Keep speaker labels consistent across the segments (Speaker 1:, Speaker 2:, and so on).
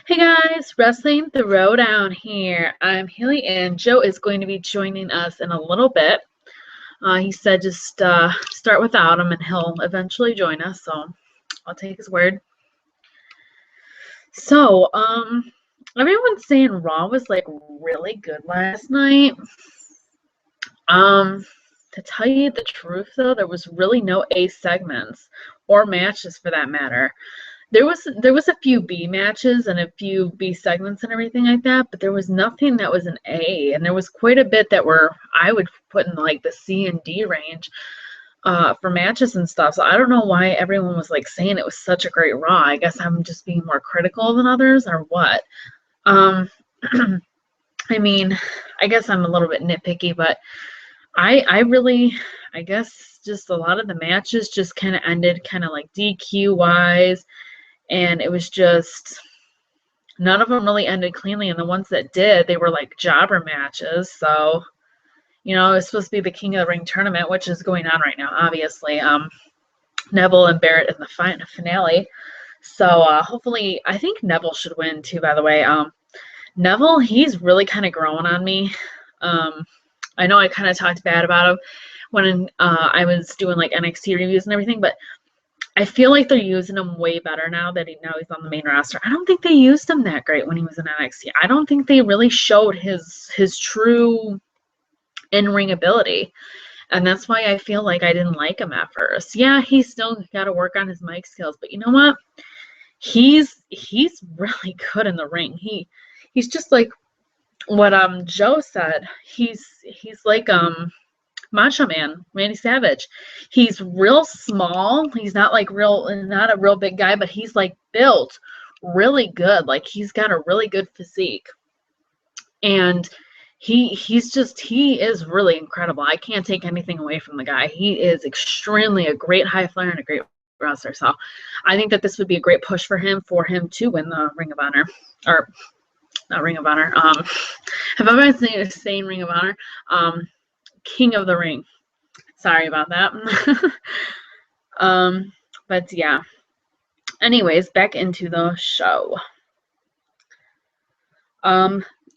Speaker 1: Hey guys, Wrestling the Rowdown here. I'm Haley and Joe is going to be joining us in a little bit. He said just start without him and he'll eventually join us, so I'll take his word. So, everyone's saying Raw was like really good last night. To tell you the truth though, there was really no A segments or matches for that matter. There was a few B matches and a few B segments and everything like that, but there was nothing that was an A, and there was quite a bit that were I would put in like the C and D range for matches and stuff. So I don't know why everyone was like saying it was such a great Raw. I guess I'm just being more critical than others or what. I mean, I guess I'm a little bit nitpicky, but I really, I guess just a lot of the matches just kind of ended kind of like DQ wise. And it was just, none of them really ended cleanly. And the ones that did, they were like jobber matches. So, it was supposed to be the King of the Ring tournament, which is going on right now, obviously. Neville and Barrett in the finale. So hopefully, I think Neville should win too, by the way. Neville, he's really kind of growing on me. I know I kind of talked bad about him when I was doing like NXT reviews and everything, but I feel like they're using him way better now that he's on the main roster. I don't think they used him that great when he was in NXT. I don't think they really showed his true in-ring ability. And that's why I feel like I didn't like him at first. Yeah, he's still got to work on his mic skills, but you know what? He's really good in the ring. He's just like what Joe said. He's like Macho Man, Randy Savage. He's real small. He's not like not a real big guy, but he's like built really good. Like he's got a really good physique. And he is really incredible. I can't take anything away from the guy. He is extremely a great high flyer and a great wrestler. So I think that this would be a great push for him to win the Ring of Honor. Or not Ring of Honor. Have I been saying Ring of Honor? King of the Ring. Sorry about that. But yeah. Anyways, back into the show.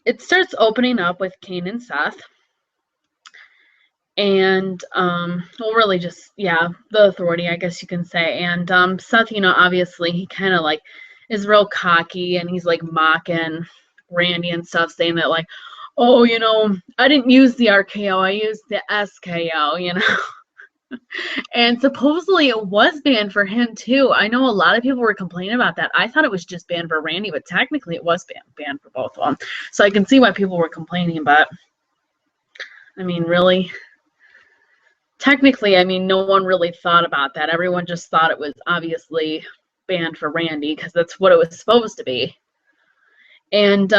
Speaker 1: It starts opening up with Kane and Seth. And well, really just the Authority, I guess you can say. And Seth, obviously he kind of like is real cocky and he's like mocking Randy and stuff, saying that like, oh, I didn't use the RKO, I used the SKO, And supposedly it was banned for him too. I know a lot of people were complaining about that. I thought it was just banned for Randy, but technically it was banned for both of them. So I can see why people were complaining, but I mean, really, technically, I mean, no one really thought about that. Everyone just thought it was obviously banned for Randy because that's what it was supposed to be. And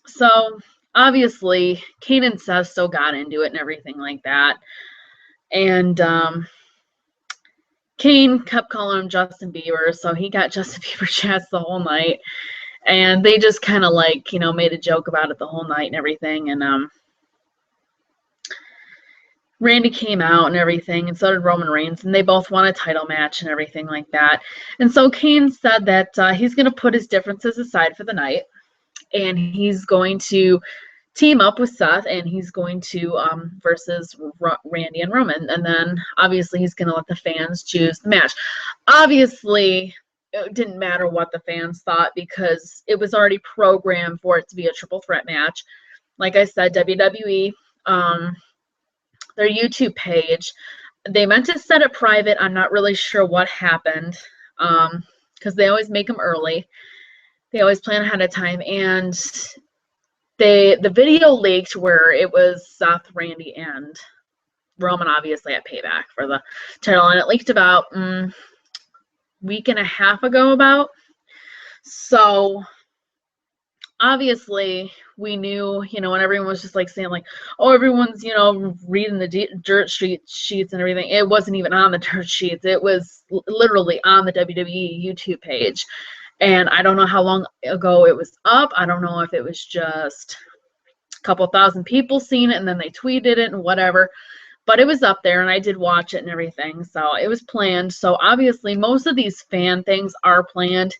Speaker 1: so obviously, Kane and Seth still got into it and everything like that. And Kane kept calling him Justin Bieber, so he got Justin Bieber chats the whole night. And they just kind of like, made a joke about it the whole night and everything. And Randy came out and everything, and so did Roman Reigns, and they both won a title match and everything like that. And so Kane said that he's going to put his differences aside for the night, and he's going to team up with Seth, and he's going to versus Randy and Roman, and then obviously he's going to let the fans choose the match. Obviously, it didn't matter what the fans thought because it was already programmed for it to be a triple threat match. Like I said, WWE, their YouTube page, they meant to set it private. I'm not really sure what happened because they always make them early. They always plan ahead of time, and the video leaked where it was Seth, Randy, and Roman, obviously at Payback for the title, and it leaked about a week and a half ago about. So obviously we knew, and everyone was just like saying like, oh, everyone's, reading the dirt sheets and everything. It wasn't even on the dirt sheets. It was literally on the WWE YouTube page. And I don't know how long ago it was up. I don't know if it was just a couple thousand people seen it and then they tweeted it and whatever. But it was up there and I did watch it and everything. So it was planned. So obviously most of these fan things are planned.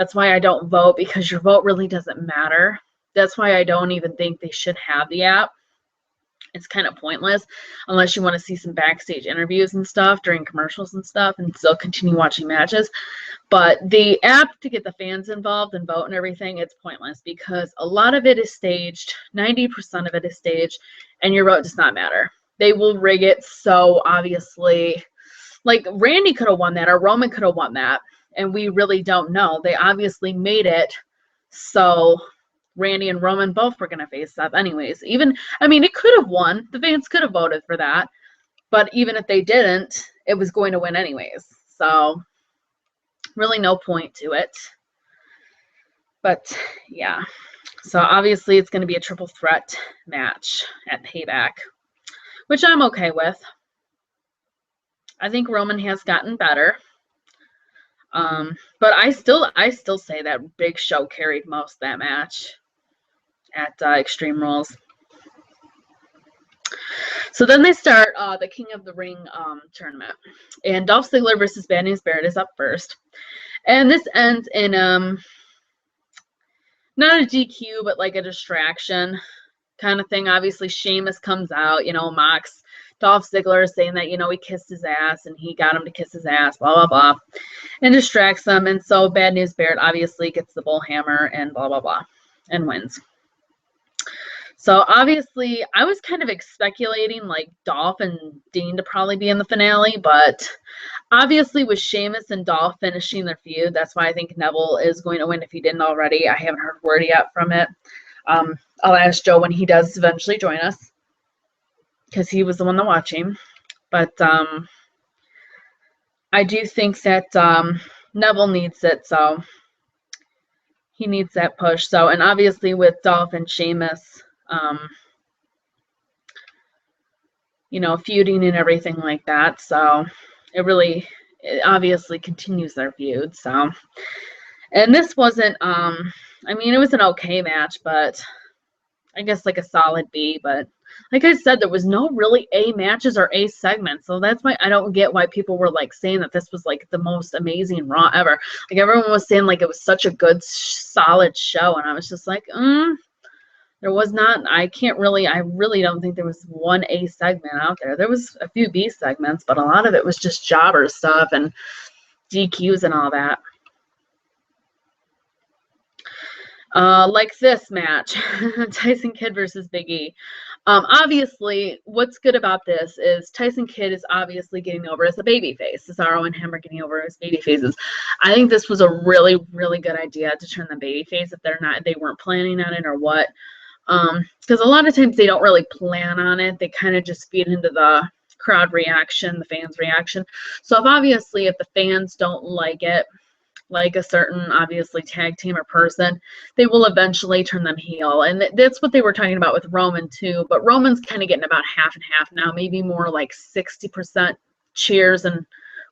Speaker 1: That's why I don't vote, because your vote really doesn't matter. That's why I don't even think they should have the app. It's kind of pointless unless you want to see some backstage interviews and stuff during commercials and stuff and still continue watching matches. But the app to get the fans involved and vote and everything, it's pointless because a lot of it is staged. 90% of it is staged, and your vote does not matter. They will rig it so obviously. Like Randy could have won that, or Roman could have won that, and we really don't know. They obviously made it so Randy and Roman both were going to face up anyways. Even, I mean, it could have won. The fans could have voted for that. But even if they didn't, it was going to win anyways. So, really no point to it. But, yeah. So, obviously, it's going to be a triple threat match at Payback, which I'm okay with. I think Roman has gotten better. But I still say that Big Show carried most of that match at Extreme Rules. So then they start the King of the Ring tournament, and Dolph Ziggler versus Bad News Barrett is up first, and this ends in not a DQ but like a distraction kind of thing. Obviously, Sheamus comes out, mocks Dolph Ziggler, saying that he kissed his ass and he got him to kiss his ass, blah blah blah, and distracts them, and so Bad News Barrett obviously gets the bull hammer and blah blah blah, and wins. So obviously, I was kind of speculating like Dolph and Dean to probably be in the finale, but obviously with Sheamus and Dolph finishing their feud, that's why I think Neville is going to win if he didn't already. I haven't heard word yet from it. I'll ask Joe when he does eventually join us, because he was the one to watch him. But I do think that Neville needs it, so he needs that push. So, and obviously with Dolph and Sheamus, feuding and everything like that. So it obviously continues their feud. So, and this wasn't, it was an okay match, but I guess like a solid B. But like I said, there was no really A matches or A segments. So that's why I don't get why people were like saying that this was like the most amazing Raw ever. Like everyone was saying like it was such a good, solid show. And I was just like, there was not, I really don't think there was one A segment out there. There was a few B segments, but a lot of it was just jobber stuff and DQs and all that. Like this match, Tyson Kidd versus Biggie. Obviously, what's good about this is Tyson Kidd is obviously getting over as a babyface. Cesaro and him are getting over as babyfaces. I think this was a really, really good idea to turn them babyface if they weren't planning on it or what. Because a lot of times they don't really plan on it. They kind of just feed into the crowd reaction, the fans' reaction. So if the fans don't like it, like a certain, obviously, tag team or person, they will eventually turn them heel. And that's what they were talking about with Roman, too. But Roman's kind of getting about half and half now, maybe more like 60% cheers and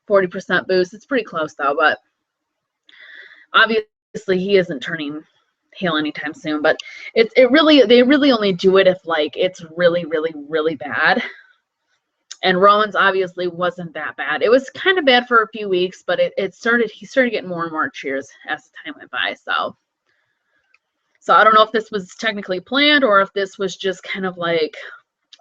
Speaker 1: 40% boos. It's pretty close, though. But obviously, he isn't turning heel anytime soon. But they really only do it if, like, it's really, really, really bad. And Rollins obviously wasn't that bad. It was kind of bad for a few weeks, but he started getting more and more cheers as the time went by. So I don't know if this was technically planned or if this was just kind of like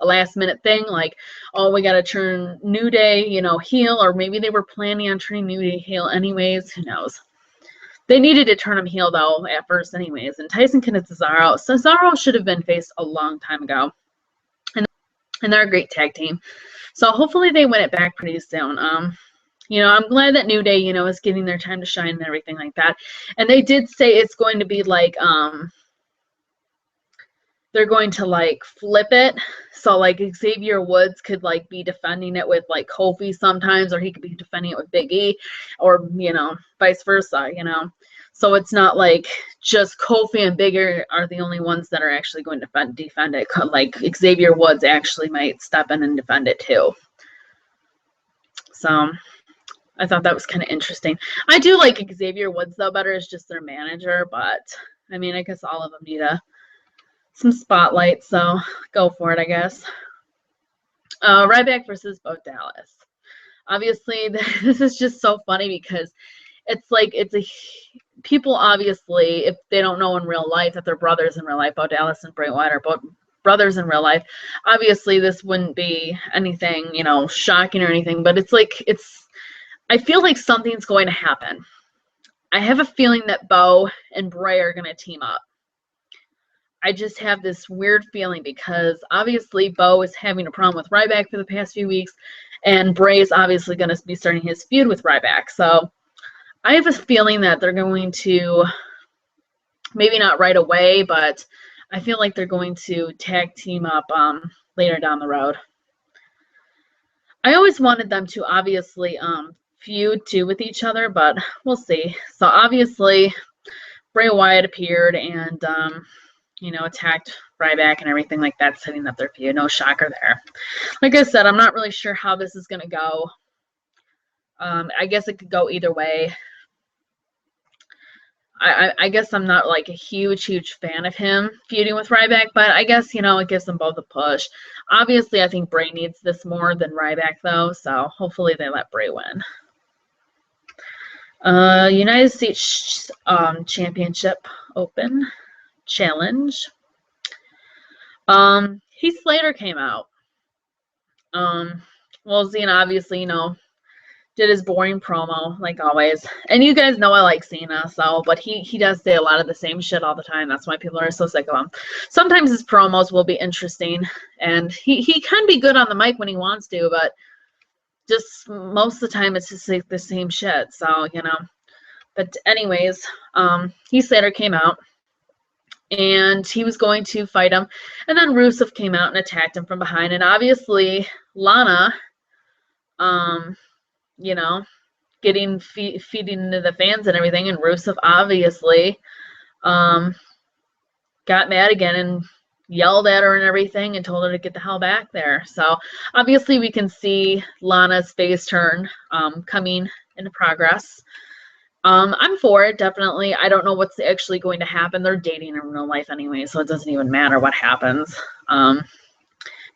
Speaker 1: a last minute thing, like, oh, we got to turn New Day, heel, or maybe they were planning on turning New Day heel anyways. Who knows? They needed to turn him heel, though, at first anyways. And Tyson Kidd and Cesaro. Cesaro should have been faced a long time ago. And they're a great tag team. So hopefully they win it back pretty soon. I'm glad that New Day, is getting their time to shine and everything like that. And they did say it's going to be like, they're going to like flip it. So like Xavier Woods could like be defending it with like Kofi sometimes, or he could be defending it with Big E, or, vice versa, So it's not like just Kofi and Big E are the only ones that are actually going to defend it. Like Xavier Woods actually might step in and defend it too. So I thought that was kind of interesting. I do like Xavier Woods though better as just their manager, but I guess all of them need some spotlight, so go for it, I guess. Ryback versus Bo Dallas. Obviously, this is just so funny because it's like people obviously, if they don't know in real life that they're brothers in real life, Bo Dallas and Bray Wyatt are both brothers in real life, obviously this wouldn't be anything, shocking or anything, but I feel like something's going to happen. I have a feeling that Bo and Bray are going to team up. I just have this weird feeling because obviously Bo is having a problem with Ryback for the past few weeks, and Bray is obviously going to be starting his feud with Ryback. So I have a feeling that they're going to, maybe not right away, but I feel like they're going to tag team up later down the road. I always wanted them to obviously feud too with each other, but we'll see. So obviously Bray Wyatt appeared and attacked Ryback and everything like that, setting up their feud. No shocker there. Like I said, I'm not really sure how this is going to go. I guess it could go either way. I guess I'm not like a huge fan of him feuding with Ryback, but I guess, it gives them both a push. Obviously, I think Bray needs this more than Ryback, though, so hopefully they let Bray win. United States Championship Open Challenge. Heath Slater came out. Well, Cena obviously, did his boring promo, like always. And you guys know I like Cena, but he does say a lot of the ssame shit all the time. That's why people are so sick of him. Sometimes his promos will be interesting, and he can be good on the mic when he wants to, but just most of the time it's just like the same shit. So, But anyways, Heath Slater came out, and he was going to fight him. And then Rusev came out and attacked him from behind. And obviously, Lana, feeding into the fans and everything, and Rusev obviously got mad again and yelled at her and everything and told her to get the hell back there. So obviously we can see Lana's face turn coming into progress. I'm for it, definitely. I don't know what's actually going to happen. They're dating in real life anyway, so it doesn't even matter what happens.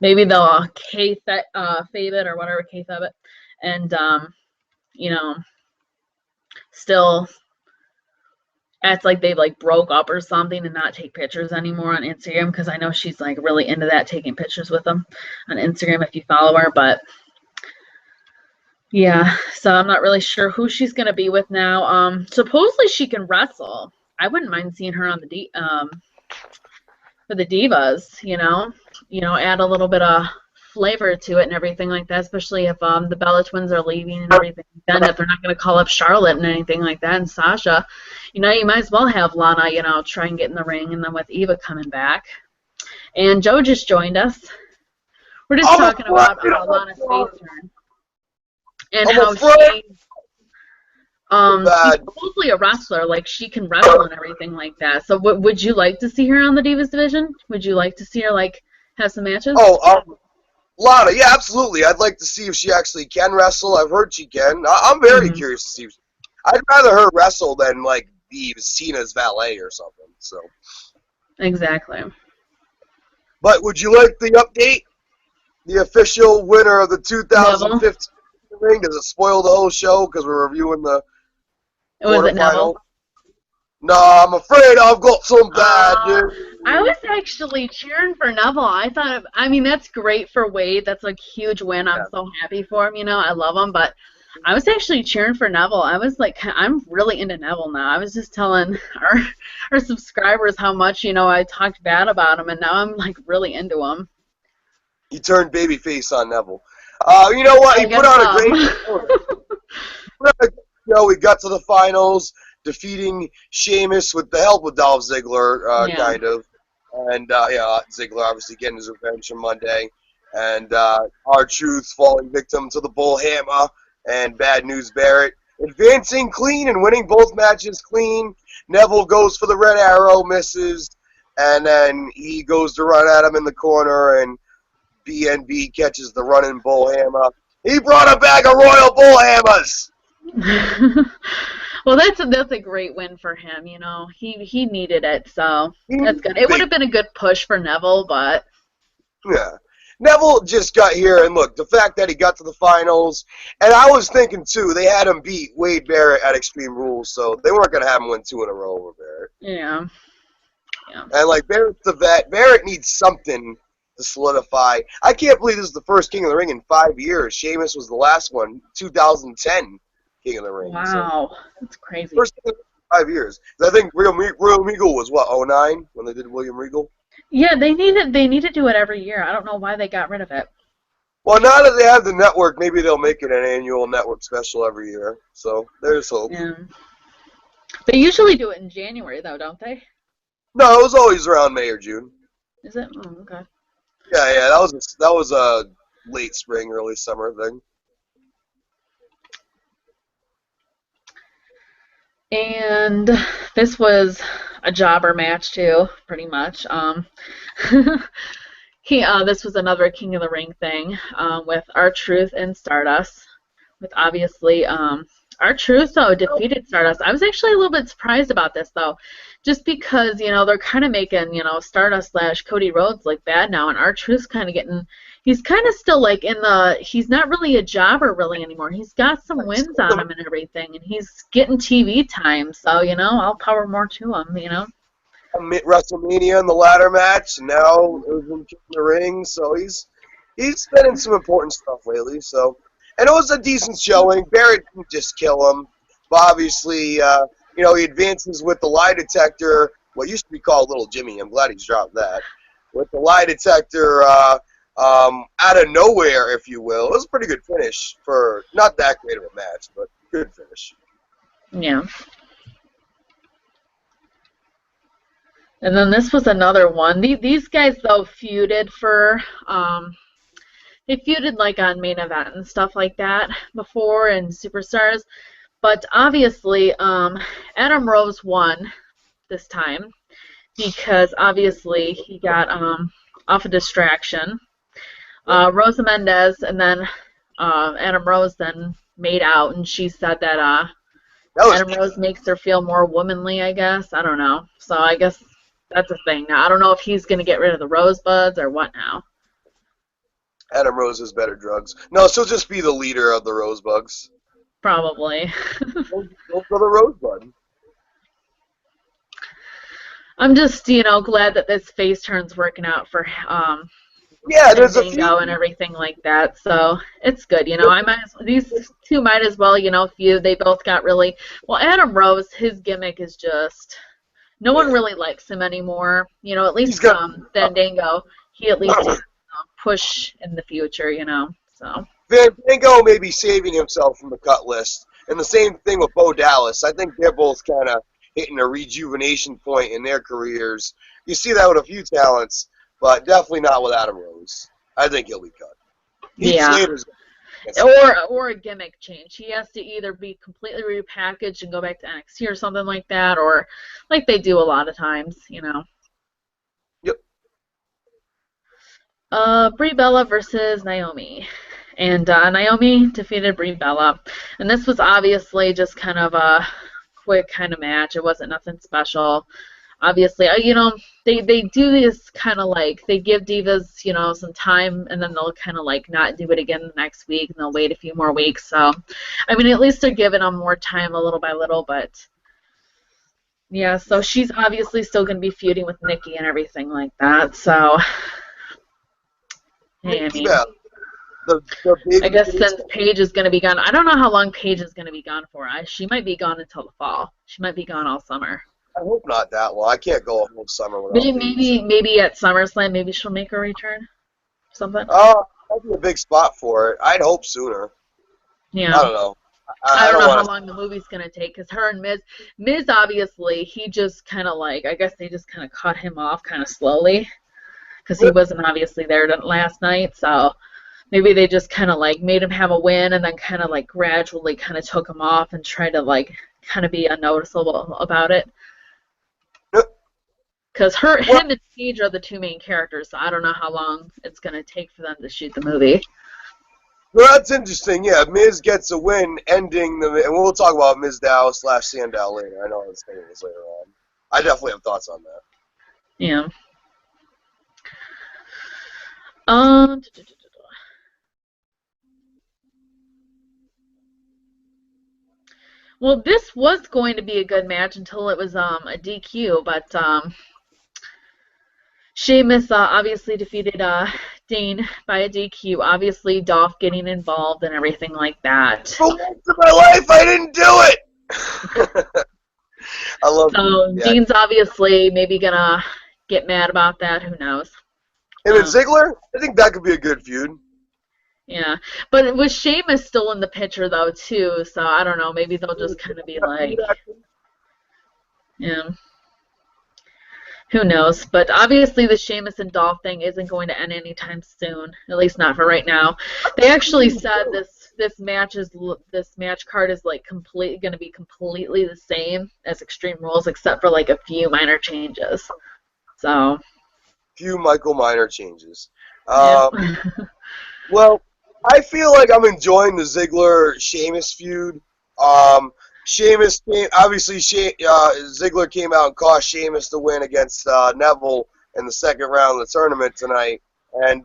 Speaker 1: Maybe they'll fave it or whatever, kayfabe it, and still act like they broke up or something and not take pictures anymore on Instagram, because I know she's really into that, taking pictures with them on Instagram if you follow her. But yeah, so I'm not really sure who she's gonna be with now. Supposedly she can wrestle. I wouldn't mind seeing her on the for the Divas, add a little bit of flavor to it and everything like that, especially if the Bella Twins are leaving and everything. Then if they're not going to call up Charlotte and anything like that, and Sasha, you might as well have Lana, try and get in the ring, and then with Eva coming back. And Joe just joined us. We're just talking about Lana's face turn and how she's supposedly a wrestler, she can wrestle and everything like that. So would you like to see her on the Divas division? Would you like to see her have some matches?
Speaker 2: Lana, yeah, absolutely. I'd like to see if she actually can wrestle. I've heard she can. I'm very curious to see. I'd rather her wrestle than be Cena's valet or something. So.
Speaker 1: Exactly.
Speaker 2: But would you like the update? The official winner of the 2015 ring? Does it spoil the whole show because we're reviewing the quarterfinal? No, I'm afraid I've got some bad news.
Speaker 1: I was actually cheering for Neville. That's great for Wade. That's a huge win. I'm so happy for him. I love him. But I was actually cheering for Neville. I was I'm really into Neville now. I was just telling our subscribers how much, I talked bad about him, and now I'm really into him.
Speaker 2: He turned babyface on Neville. You know what? He put on a great we got to the finals, defeating Sheamus with the help of Dolph Ziggler, kind of. And, Ziggler obviously getting his revenge from Monday. And R-Truth falling victim to the Bull Hammer and Bad News Barrett. Advancing clean and winning both matches clean. Neville goes for the Red Arrow, misses. And then he goes to run at him in the corner, and BNB catches the running Bull Hammer. He brought a bag of Royal Bull Hammers!
Speaker 1: Well, that's a great win for him. He needed it, so that's good. It would have been a good push for Neville, but
Speaker 2: yeah, Neville just got here, and look, the fact that he got to the finals, and I was thinking, too, they had him beat Wade Barrett at Extreme Rules, so they weren't going to have him win 2 in a row over Barrett.
Speaker 1: Yeah.
Speaker 2: And, like, Barrett's the vet. Barrett needs something to solidify. I can't believe this is the first King of the Ring in 5 years. Sheamus was the last one, 2010 King of the Ring.
Speaker 1: Wow, so, that's crazy.
Speaker 2: First King of the Ring in 5 years. I think Royal Regal was, what, 2009 when they did William Regal?
Speaker 1: Yeah, they need to do it every year. I don't know why they got rid of it.
Speaker 2: Well, now that they have the network, maybe they'll make it an annual network special every year. So there's hope.
Speaker 1: Yeah. They usually do it in January, though, don't they?
Speaker 2: No, it was always around May or June.
Speaker 1: Is it? Oh, okay.
Speaker 2: Yeah, that was a late spring, early summer thing.
Speaker 1: And this was a jobber match too, pretty much. This was another King of the Ring thing with R-Truth and Stardust. With obviously R-Truth though defeated Stardust. I was actually a little bit surprised about this though, just because they're kind of making Stardust / Cody Rhodes look bad now, and R-Truth's kind of getting. He's kind of still like he's not really a jobber really anymore. He's got some wins on him and everything, and he's getting TV time. So, I'll power more to him,
Speaker 2: WrestleMania in the ladder match, and now it was in the ring, so he's been in some important stuff lately. So, and it was a decent showing. Barrett didn't just kill him, but obviously, he advances with the lie detector, what used to be called Little Jimmy. I'm glad he's dropped that. With the lie detector, out of nowhere, if you will. It was a pretty good finish for not that great of a match, but good finish.
Speaker 1: Yeah. And then this was another one. These guys though feuded for they feuded like on Main Event and stuff like that before and Superstars, but obviously Adam Rose won this time because obviously he got off a distraction. Rosa Mendes and then Adam Rose then made out, and she said that Adam Rose makes her feel more womanly, I guess. I don't know. So I guess that's a thing now. I don't know if he's going to get rid of the rosebuds or what now.
Speaker 2: Adam Rose has better drugs. No, she'll just be the leader of the rosebugs.
Speaker 1: Probably.
Speaker 2: Go for the rosebud.
Speaker 1: I'm just, glad that this face turn's working out for
Speaker 2: there's a few
Speaker 1: and everything like that. So it's good, these two might as well, feud. They both got really well. Adam Rose, his gimmick is just no one really likes him anymore. At least Fandango, he at least push in the future, So
Speaker 2: Fandango may be saving himself from the cut list, and the same thing with Bo Dallas. I think they're both kind of hitting a rejuvenation point in their careers. You see that with a few talents, but definitely not with Adam Rose. I think he'll be cut.
Speaker 1: Or a gimmick change. He has to either be completely repackaged and go back to NXT or something like that, or like they do a lot of times,
Speaker 2: Yep.
Speaker 1: Brie Bella versus Naomi. And Naomi defeated Brie Bella. And this was obviously just kind of a quick kind of match. It wasn't nothing special. Obviously, they do this kind of like, they give divas, some time, and then they'll kind of like not do it again the next week, and they'll wait a few more weeks. So, I mean, at least they're giving them more time a little by little, but yeah, so she's obviously still going to be feuding with Nikki and everything like that. So, hey, I mean, I guess since Paige is going to be gone, I don't know how long Paige is going to be gone for. She might be gone until the fall. She might be gone all summer.
Speaker 2: I hope not that long. I can't go a whole summer without
Speaker 1: maybe at SummerSlam, maybe she'll make a return. Something.
Speaker 2: Oh, that'd be a big spot for it. I'd hope sooner.
Speaker 1: Yeah.
Speaker 2: I don't know.
Speaker 1: I don't know how long the movie's gonna take, because her and Miz obviously, he just kind of like, I guess they just kind of cut him off kind of slowly, because he wasn't obviously there last night. So maybe they just kind of like made him have a win, and then kind of like gradually kind of took him off and tried to like kind of be unnoticeable about it. Because him and Paige are the two main characters, so I don't know how long it's going to take for them to shoot the movie.
Speaker 2: Well, that's interesting. Yeah, Miz gets a win, ending the, and we'll talk about Mizdow / Sandow later. I know it's going to be later on. I definitely have thoughts on that.
Speaker 1: Yeah. Um, well, this was going to be a good match until it was a DQ, but Sheamus obviously defeated Dean by a DQ. Obviously, Dolph getting involved and everything like that.
Speaker 2: For once in my life, I didn't do it. I love.
Speaker 1: So
Speaker 2: Yeah.
Speaker 1: Dean's obviously maybe gonna get mad about that. Who knows?
Speaker 2: Him and Ziggler, I think that could be a good feud.
Speaker 1: Yeah, but with Sheamus still in the picture though too, so I don't know. Maybe they'll just kind of be like, yeah. Who knows? But obviously the Sheamus and Dolph thing isn't going to end anytime soon. At least not for right now. They actually said this match card is like going to be completely the same as Extreme Rules, except for like a few minor changes. So.
Speaker 2: Few minor changes.
Speaker 1: Yeah.
Speaker 2: Well, I feel like I'm enjoying the Ziggler-Sheamus feud. Sheamus came, obviously Ziggler came out and cost Sheamus the win against Neville in the second round of the tournament tonight, and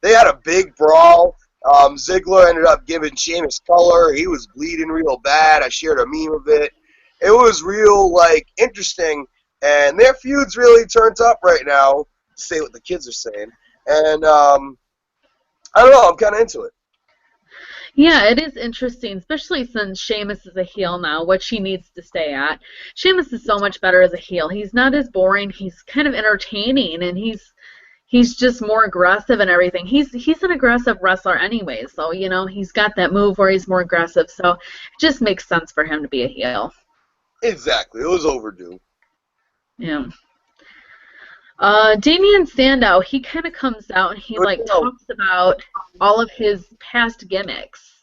Speaker 2: they had a big brawl. Ziggler ended up giving Sheamus color. He was bleeding real bad. I shared a meme of it. It was real interesting, and their feud's really turned up right now. To say what the kids are saying, and I don't know. I'm kind of into it.
Speaker 1: Yeah, it is interesting, especially since Sheamus is a heel now, which he needs to stay at. Sheamus is so much better as a heel. He's not as boring. He's kind of entertaining, and he's just more aggressive and everything. He's an aggressive wrestler anyway, so he's got that move where he's more aggressive. So it just makes sense for him to be a heel.
Speaker 2: Exactly, it was overdue.
Speaker 1: Yeah. Damien Sandow, he kind of comes out and he talks about all of his past gimmicks.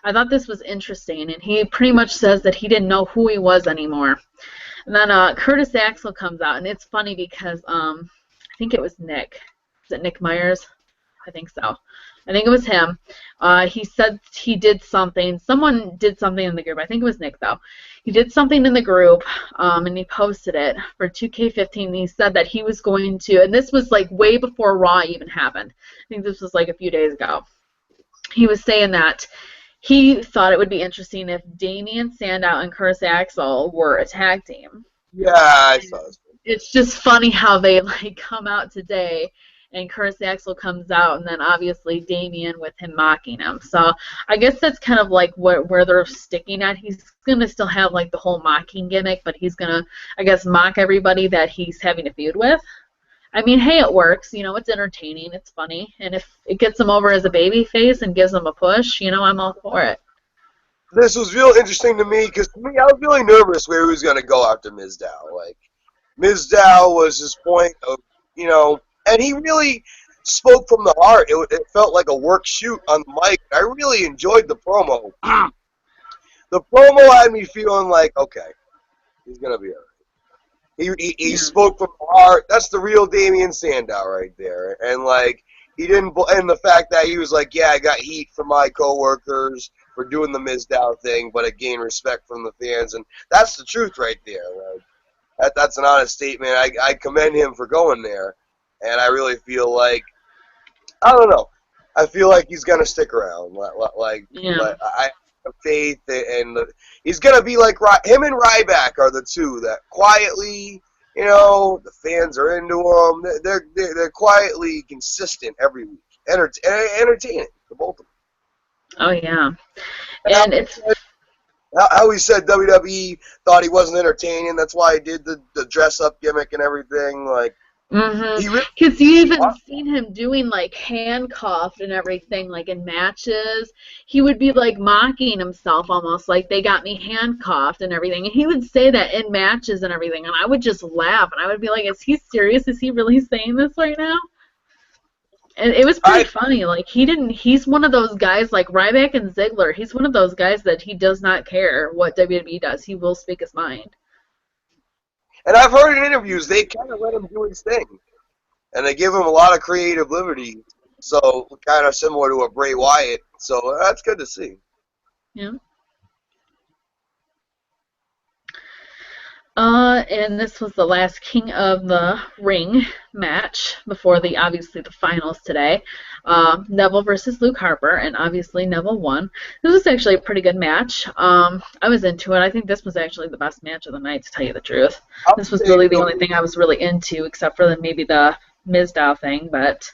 Speaker 1: I thought this was interesting, and he pretty much says that he didn't know who he was anymore. And then Curtis Axel comes out, and it's funny because I think it was Nick. Is it Nick Myers? I think so. I think it was him. He said he did something. Someone did something in the group. I think it was Nick, though. He did something in the group, and he posted it for 2K15. And he said that he was going to, and this was like way before Raw even happened. I think this was like a few days ago. He was saying that he thought it would be interesting if Damien Sandow and Curtis Axel were a tag team.
Speaker 2: Yeah, I saw this.
Speaker 1: It's just funny how they come out today. And Curtis Axel comes out, and then obviously Damien with him mocking him. So I guess that's kind of like where they're sticking at. He's going to still have the whole mocking gimmick, but he's going to, I guess, mock everybody that he's having a feud with. I mean, hey, it works. It's entertaining. It's funny. And if it gets him over as a baby face and gives him a push, I'm all for it.
Speaker 2: This was real interesting to me because to me, I was really nervous where he was going to go after Mizdow. Mizdow was his point of, and he really spoke from the heart. It felt like a work shoot on the mic. I really enjoyed the promo. The promo had me feeling like, okay, he's going to be all right. He spoke from the heart. That's the real Damien Sandow right there. And, he didn't, and the fact that he was like, yeah, I got heat from my coworkers for doing the Mizdow thing, but I gained respect from the fans. And that's the truth right there. That's an honest statement. I commend him for going there. And I really feel like, I don't know, I feel like he's going to stick around. I have faith, and he's going to be like, him and Ryback are the two that quietly, the fans are into him. They're quietly consistent every week. Entertaining, the both of them.
Speaker 1: Oh, yeah. And it's...
Speaker 2: How he said WWE thought he wasn't entertaining, that's why he did the dress-up gimmick and everything,
Speaker 1: Because you even seen him doing handcuffed and everything, in matches. He would be mocking himself almost, they got me handcuffed and everything. And he would say that in matches and everything, and I would just laugh, and I would be like, is he serious? Is he really saying this right now? And it was pretty funny. He's one of those guys like Ryback and Ziggler. He's one of those guys that he does not care what WWE does. He will speak his mind.
Speaker 2: And I've heard in interviews they kind of let him do his thing, and they give him a lot of creative liberty. So kind of similar to a Bray Wyatt. So that's good to see.
Speaker 1: Yeah. And this was the last King of the Ring match before obviously the finals today. Neville versus Luke Harper, and obviously Neville won. This was actually a pretty good match. I was into it. I think this was actually the best match of the night, to tell you the truth. This was really the only thing I was really into, except for maybe the Miz Dow thing, but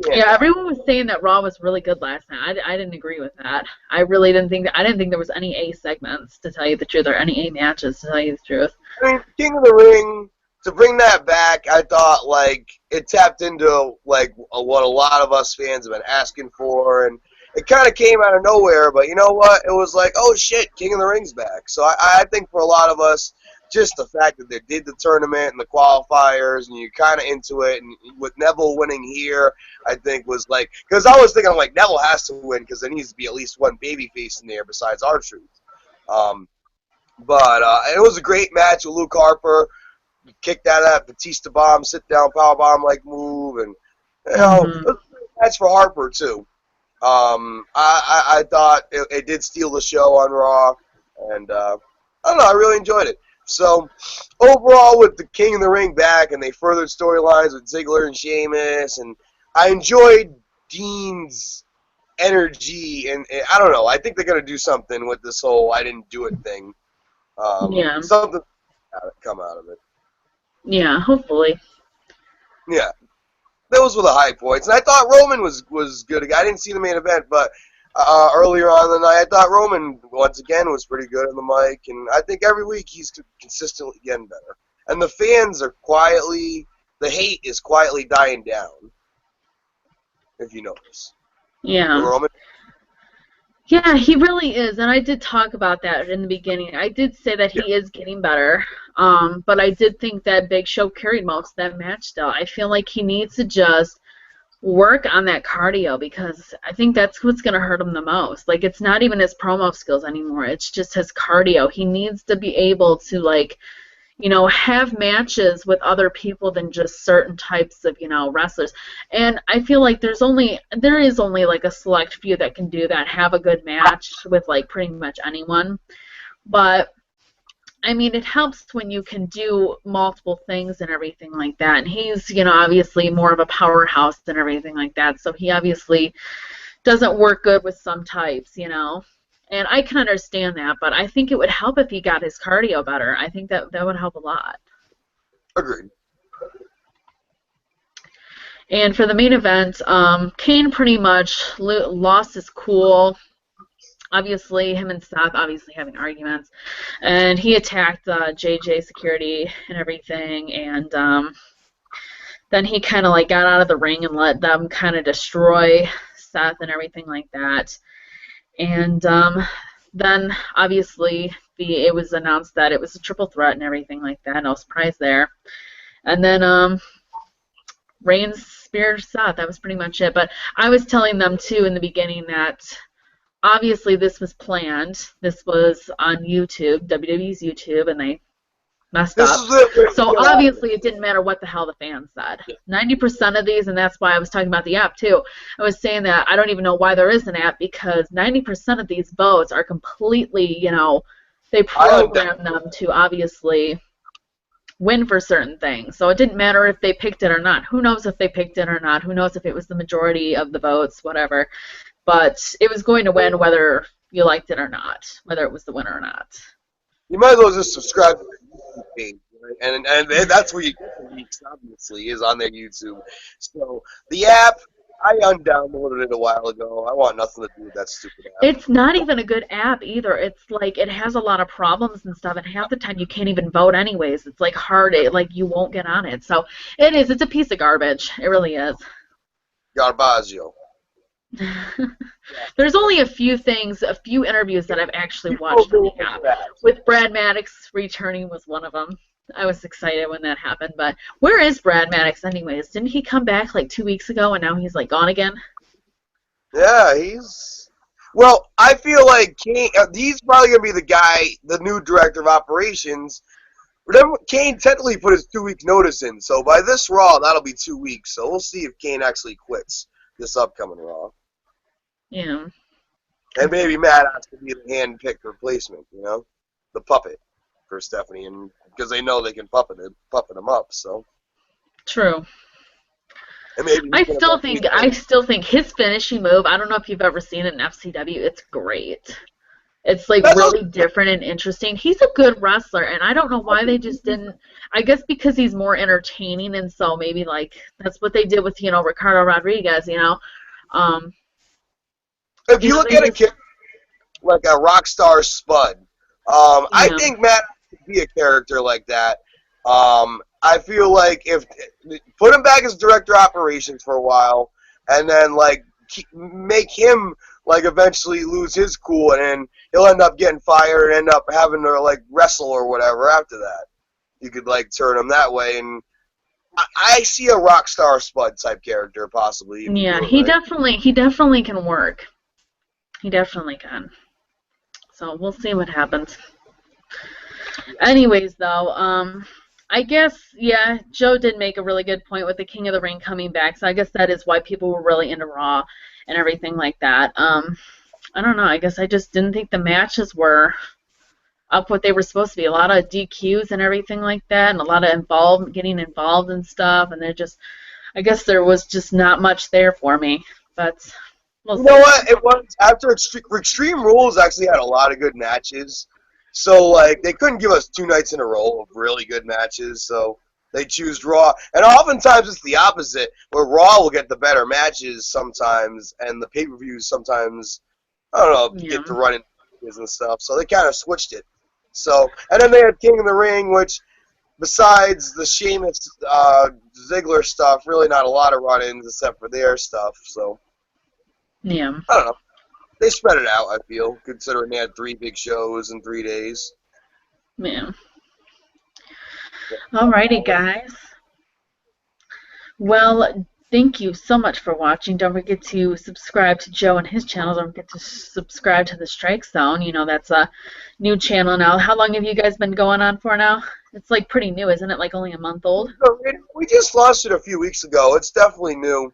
Speaker 1: yeah, everyone was saying that Raw was really good last night. I didn't agree with that. I really didn't think there was any A segments, to tell you the truth, or any A matches, to tell you the truth.
Speaker 2: I mean, King of the Ring, to bring that back, I thought like it tapped into like what a lot of us fans have been asking for, and it kind of came out of nowhere. But you know what? It was like, oh shit, King of the Ring's back. So I think for a lot of us, just the fact that they did the tournament and the qualifiers, and you're kind of into it, and with Neville winning here, I think was like, because I was thinking like Neville has to win because there needs to be at least one babyface in there besides R-Truth. But it was a great match with Luke Harper. He kicked out of that Batista bomb, sit down power bomb like move, and you know, it was a great match for Harper too. I thought it did steal the show on Raw, and I don't know, I really enjoyed it. So, overall, with the King of the Ring back, and they furthered storylines with Ziggler and Sheamus, and I enjoyed Dean's energy, and I don't know, I think they're going to do something with this whole I didn't do it thing. Something come out of it.
Speaker 1: Yeah, hopefully.
Speaker 2: Yeah. Those were the high points. And I thought Roman was good. I didn't see the main event, but earlier on in the night, I thought Roman, once again, was pretty good on the mic. And I think every week he's consistently getting better. And the fans are the hate is quietly dying down, if you notice.
Speaker 1: Yeah.
Speaker 2: Roman.
Speaker 1: Yeah, he really is, and I did talk about that in the beginning. I did say that he is getting better, but I did think that Big Show carried most of that match still. I feel like he needs to just work on that cardio, because I think that's what's going to hurt him the most. Like, it's not even his promo skills anymore. It's just his cardio. He needs to be able to, like, you know, have matches with other people than just certain types of, you know, wrestlers. And I feel like there is only like a select few that can do that, have a good match with like pretty much anyone. But I mean, it helps when you can do multiple things and everything like that. And he's, you know, obviously more of a powerhouse and everything like that. So he obviously doesn't work good with some types, you know. And I can understand that, but I think it would help if he got his cardio better. I think that would help a lot.
Speaker 2: Agreed.
Speaker 1: And for the main event, Kane pretty much lost his cool. Obviously, him and Seth obviously having arguments. And he attacked JJ security and everything. And then he kind of like got out of the ring and let them kind of destroy Seth and everything like that. And then, obviously, it was announced that it was a triple threat and everything like that. No surprise there. And then Reigns speared Seth. That was pretty much it. But I was telling them, too, in the beginning that obviously this was planned. This was on YouTube, WWE's YouTube, and they messed up. So obviously it didn't matter what the hell the fans said. 90% of these, and that's why I was talking about the app too, I was saying that I don't even know why there is an app, because 90% of these votes are completely, you know, they program them to obviously win for certain things. So it didn't matter if they picked it or not. Who knows if they picked it or not? Who knows if it was the majority of the votes, whatever. But it was going to win whether you liked it or not, whether it was the winner or not.
Speaker 2: You might as well just subscribe to the YouTube page, right? And that's where you get the leaks, obviously, is on their YouTube. So the app, I undownloaded it a while ago. I want nothing to do with that stupid app.
Speaker 1: It's not even a good app either. It's like it has a lot of problems and stuff, and half the time you can't even vote anyways. It's like hard, like you won't get on it. So it's a piece of garbage. It really is.
Speaker 2: Garbaggio.
Speaker 1: There's only a few interviews that I've actually watched on the app. With Brad Maddox returning was one of them. I was excited when that happened, but where is Brad Maddox anyways? Didn't he come back like 2 weeks ago and now he's like gone again?
Speaker 2: Yeah, well, I feel like he's probably going to be the guy, the new director of operations. Remember, Kane technically put his 2 week notice in, so by this Raw, that'll be 2 weeks. So we'll see if Kane actually quits this upcoming Raw.
Speaker 1: Yeah.
Speaker 2: And maybe Matt has to be the hand-picked replacement, you know? The puppet. for Stephanie, and because they know they can puppet him up. So
Speaker 1: true.
Speaker 2: And maybe
Speaker 1: I still think his finishing move. I don't know if you've ever seen it in FCW. It's great. It's like really different and interesting. He's a good wrestler, and I don't know why they just didn't. I guess because he's more entertaining, and so maybe like that's what they did with Ricardo Rodriguez.
Speaker 2: If you look at a kid like a rock star Spud, I think Matt could be a character like that. I feel like if put him back as director of operations for a while, and then like make him like eventually lose his cool, and then he'll end up getting fired and end up having to like wrestle or whatever after that. You could like turn him that way, and I see a rock star Spud type character possibly.
Speaker 1: Yeah, he definitely can work. He definitely can. So we'll see what happens. Anyways, though, I guess, yeah, Joe did make a really good point with the King of the Ring coming back, so I guess that is why people were really into Raw and everything like that. I don't know, I guess I just didn't think the matches were up what they were supposed to be. A lot of DQs and everything like that, and a lot of getting involved and stuff, and I guess there was just not much there for me, but we'll see.
Speaker 2: You know what, it was, after Extreme Rules actually had a lot of good matches. So, like, they couldn't give us 2 nights in a row of really good matches, so they choose Raw. And oftentimes it's the opposite, where Raw will get the better matches sometimes, and the pay-per-views sometimes, I don't know, get the run-in and stuff. So they kind of switched it. So, and then they had King of the Ring, which, besides the Sheamus, Ziggler stuff, really not a lot of run-ins except for their stuff. So,
Speaker 1: yeah.
Speaker 2: I don't know. They spread it out, I feel, considering they had 3 big shows in 3 days.
Speaker 1: Yeah. Alrighty, guys. Well, thank you so much for watching. Don't forget to subscribe to Joe and his channel. Don't forget to subscribe to the Strike Zone. That's a new channel now. How long have you guys been going on for now? It's like pretty new, isn't it? Like only a month old?
Speaker 2: We just launched it a few weeks ago. It's definitely new.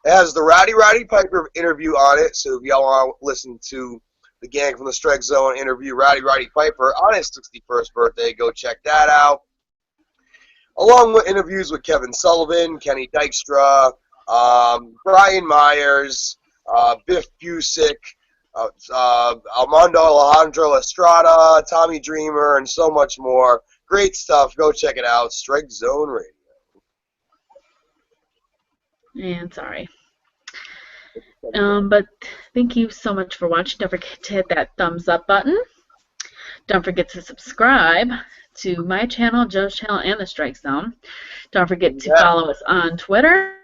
Speaker 2: It has the Roddy Piper interview on it, so if y'all want to listen to the gang from the Strike Zone interview Roddy Piper on his 61st birthday, go check that out. Along with interviews with Kevin Sullivan, Kenny Dykstra, Brian Myers, Biff Busick, Armando Alejandro Estrada, Tommy Dreamer, and so much more. Great stuff. Go check it out. Strike Zone Radio.
Speaker 1: And sorry. But thank you so much for watching. Don't forget to hit that thumbs up button. Don't forget to subscribe to my channel, Joe's channel, and the Strike Zone. Don't forget to follow us on Twitter.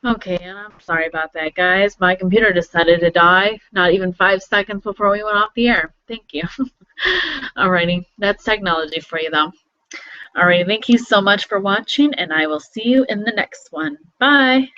Speaker 1: Okay, and I'm sorry about that, guys. My computer decided to die not even 5 seconds before we went off the air. Thank you. Alrighty, that's technology for you, though. Alrighty, thank you so much for watching, and I will see you in the next one. Bye.